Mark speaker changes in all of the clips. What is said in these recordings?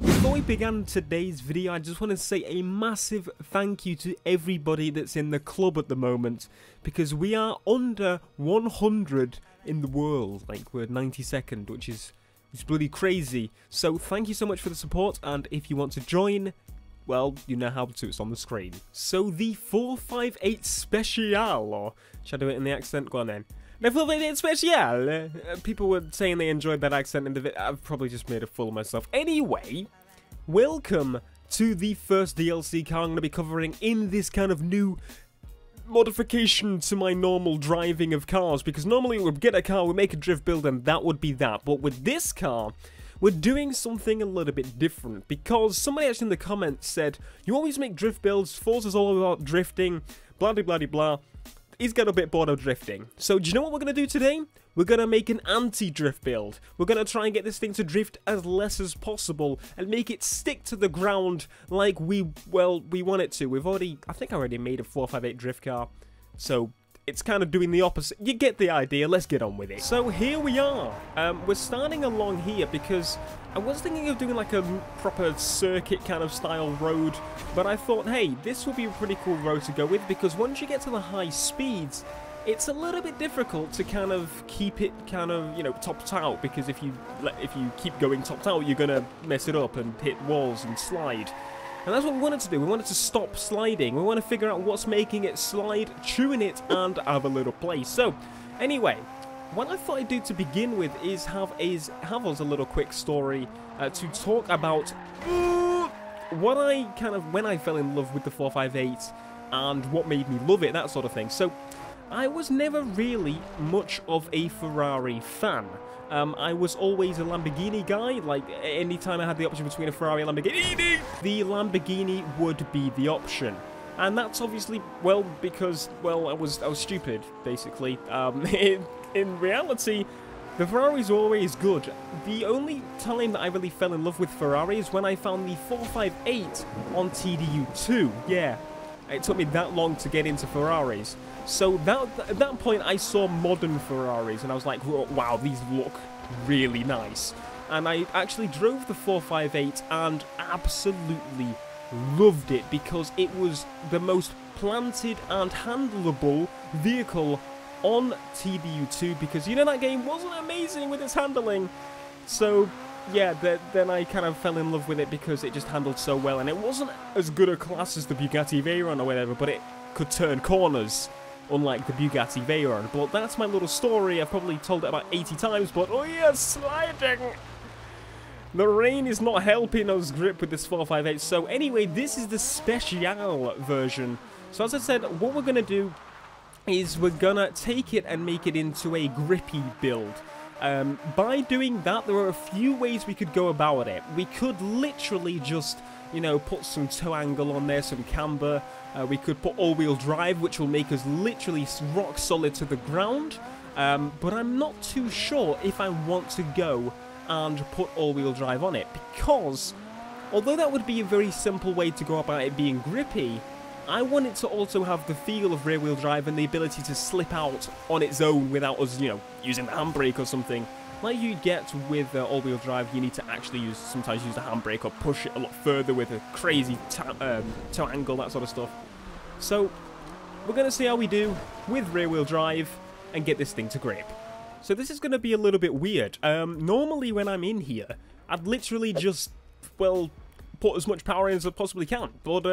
Speaker 1: Before we begin today's video, I just want to say a massive thank you to everybody that's in the club at the moment, because we are under 100 in the world. Like, we're 92nd, which is bloody crazy. So thank you so much for the support, and if you want to join, well, you know how to, it's on the screen. So the 458 Speciale, or should I do it in the accent? Go on then. The 458 Speciale! People were saying they enjoyed that accent in the video. I've probably just made a fool of myself. Anyway, welcome to the first DLC car I'm going to be covering in this kind of new modification to my normal driving of cars, because normally we'd get a car, we'd make a drift build, and that would be that. But with this car, we're doing something a little bit different, because somebody actually in the comments said, you always make drift builds, Forza's all about drifting, blah blah blah blah. He's got a bit bored of drifting. So do you know what we're going to do today? We're going to make an anti-drift build. We're going to try and get this thing to drift as less as possible and make it stick to the ground like we want it to. I think I already made a 458 drift car, so it's kind of doing the opposite. You get the idea, let's get on with it. So here we are. We're starting along here because I was thinking of doing like a proper circuit kind of style road, but I thought, hey, this would be a pretty cool road to go with, because once you get to the high speeds, it's a little bit difficult to kind of keep it kind of, you know, topped out, because if you keep going topped out, you're gonna mess it up and hit walls and slide. And that's what we wanted to do. We wanted to stop sliding. We want to figure out what's making it slide, tune it, and have a little play. So, anyway, what I thought I'd do to begin with is have us a little quick story to talk about what when I fell in love with the 458 and what made me love it, that sort of thing. So, I was never really much of a Ferrari fan. I was always a Lamborghini guy. Like, anytime I had the option between a Ferrari and a Lamborghini, the Lamborghini would be the option. And that's obviously, well, because, well, I was stupid, basically. In reality, the Ferraris were always good. The only time that I really fell in love with Ferrari is when I found the 458 on TDU2. Yeah, it took me that long to get into Ferraris. So at that point, I saw modern Ferraris, and I was like, wow, these look really nice. And I actually drove the 458 and absolutely loved it, because it was the most planted and handleable vehicle on TDU2, because, you know, that game wasn't amazing with its handling. So, yeah, then I kind of fell in love with it because it just handled so well, and it wasn't as good a class as the Bugatti Veyron or whatever, but it could turn corners, unlike the Bugatti Veyron. But that's my little story. I've probably told it about 80 times, but oh yeah, sliding! The rain is not helping us grip with this 458. So anyway, this is the Speciale version. So as I said, what we're going to do is we're going to take it and make it into a grippy build. By doing that, there are a few ways we could go about it. We could literally just, you know, put some toe angle on there, some camber. We could put all-wheel drive, which will make us literally rock solid to the ground. But I'm not too sure if I want to go and put all-wheel drive on it, because although that would be a very simple way to go about it being grippy, I want it to also have the feel of rear-wheel drive and the ability to slip out on its own without us, you know, using the handbrake or something. Like you get with all-wheel drive, you need to actually sometimes use the handbrake or push it a lot further with a crazy toe angle, that sort of stuff. So, we're going to see how we do with rear-wheel drive and get this thing to grip. So this is going to be a little bit weird. Normally when I'm in here, I'd literally just, well, put as much power in as I possibly can. But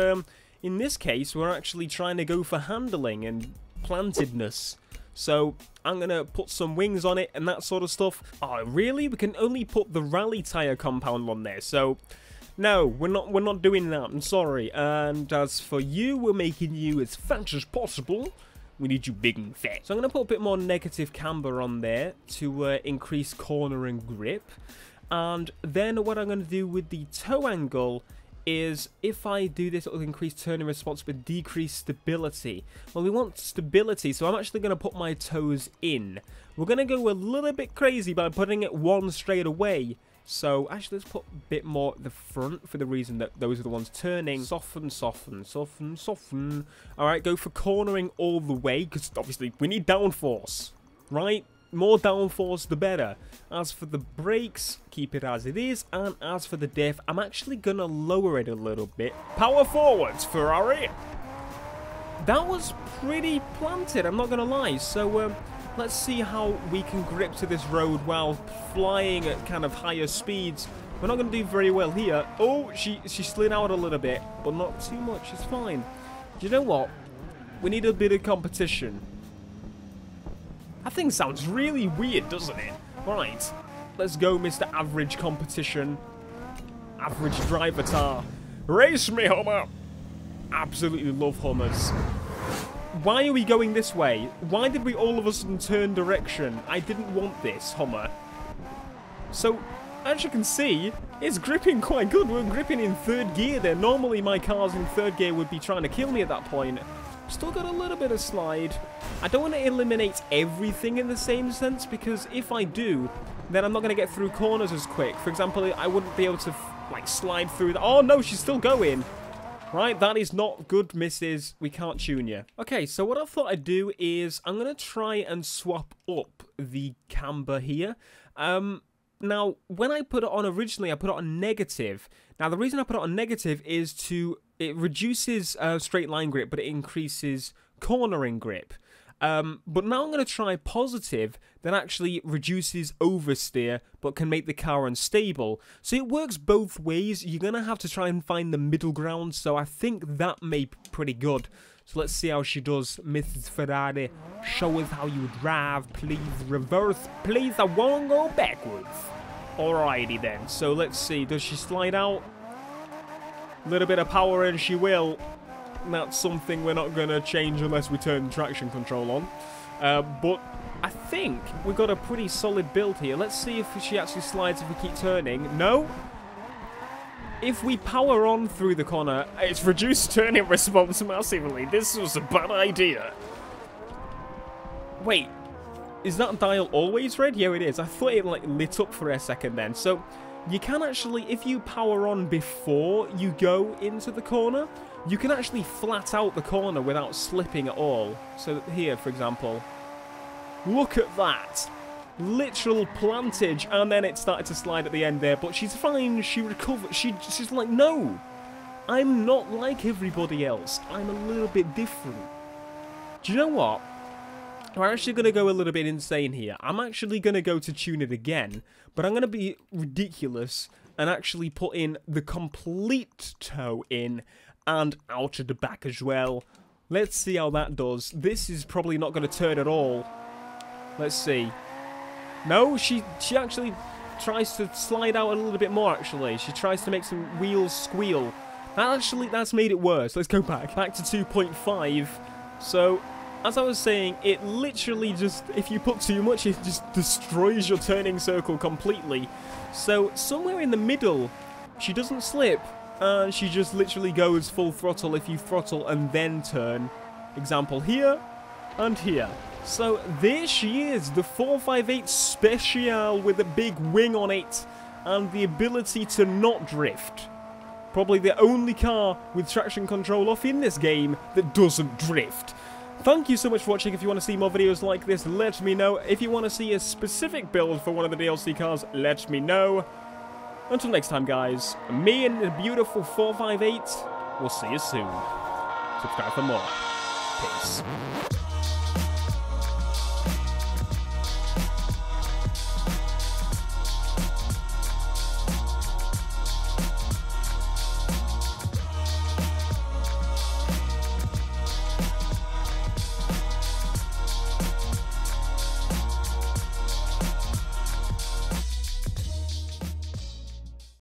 Speaker 1: in this case, we're actually trying to go for handling and plantedness. So I'm going to put some wings on it and that sort of stuff. Oh, really? We can only put the rally tire compound on there. So no, we're not doing that. I'm sorry. And as for you, we're making you as fat as possible. We need you big and fat. So I'm going to put a bit more negative camber on there to increase corner and grip. And then what I'm going to do with the toe angle is, if I do this, it will increase turning response but decrease stability. Well, we want stability, so I'm actually going to put my toes in. We're going to go a little bit crazy by putting it one straight away. So actually, let's put a bit more at the front for the reason that those are the ones turning. Soften, soften, soften, soften. Alright, go for cornering all the way, because obviously we need downforce, right? more downforce, the better. As for the brakes, keep it as it is. And as for the diff, I'm actually going to lower it a little bit. Power forwards, Ferrari. That was pretty planted, I'm not going to lie. So, let's see how we can grip to this road while flying at kind of higher speeds. We're not going to do very well here. Oh, she slid out a little bit, but not too much. It's fine. Do you know what? We need a bit of competition. That thing sounds really weird, doesn't it? Right. Let's go, Mr. Average Competition. Average driver tar. Race me, Hummer! Absolutely love Hummers. Why are we going this way? Why did we all of a sudden turn direction? I didn't want this, Hummer. So, as you can see, it's gripping quite good. We're gripping in third gear there. Normally my cars in third gear would be trying to kill me at that point. Still got a little bit of slide. I don't want to eliminate everything in the same sense, because if I do, then I'm not going to get through corners as quick. For example, I wouldn't be able to like slide through the... Oh no, she's still going. Right, that is not good, missus. We can't tune you. Okay, so what I thought I'd do is I'm going to try and swap up the camber here. Now, when I put it on originally, I put it on negative. Now, the reason I put it on negative is it reduces straight line grip, but it increases cornering grip. But now I'm going to try positive, that actually reduces oversteer, but can make the car unstable. So it works both ways. You're going to have to try and find the middle ground, so I think that may be pretty good. So let's see how she does. Mrs. Ferrari, show us how you drive. Please reverse. Please, I won't go backwards. Alrighty then. So let's see. Does she slide out? A little bit of power and she will. That's something we're not going to change unless we turn traction control on. But I think we've got a pretty solid build here. Let's see if she actually slides if we keep turning. No. If we power on through the corner, it's reduced turning response massively. This was a bad idea. Wait, is that dial always red? Yeah, it is. I thought it like lit up for a second then. So you can actually, if you power on before you go into the corner, you can actually flat out the corner without slipping at all. So here, for example, look at that. Literal plantage, and then it started to slide at the end there, but she's fine, she recovered. She's like, no, I'm not like everybody else, I'm a little bit different. Do you know what? We're actually going to go a little bit insane here. I'm actually going to go to tune it again, but I'm going to be ridiculous and actually put in the complete toe in and out of the back as well. Let's see how that does. This is probably not going to turn at all. Let's see. No, she actually tries to slide out a little bit more, actually. She tries to make some wheels squeal. That's made it worse. Let's go back to 2.5. So, as I was saying, it literally just, if you put too much, it just destroys your turning circle completely. So, somewhere in the middle, she doesn't slip, and she just literally goes full throttle if you throttle and then turn. Example here, and here. So there she is, the 458 Speciale with a big wing on it and the ability to not drift. Probably the only car with traction control off in this game that doesn't drift. Thank you so much for watching. If you want to see more videos like this, let me know. If you want to see a specific build for one of the DLC cars, let me know. Until next time, guys, me and the beautiful 458, we'll see you soon. Subscribe for more. Peace.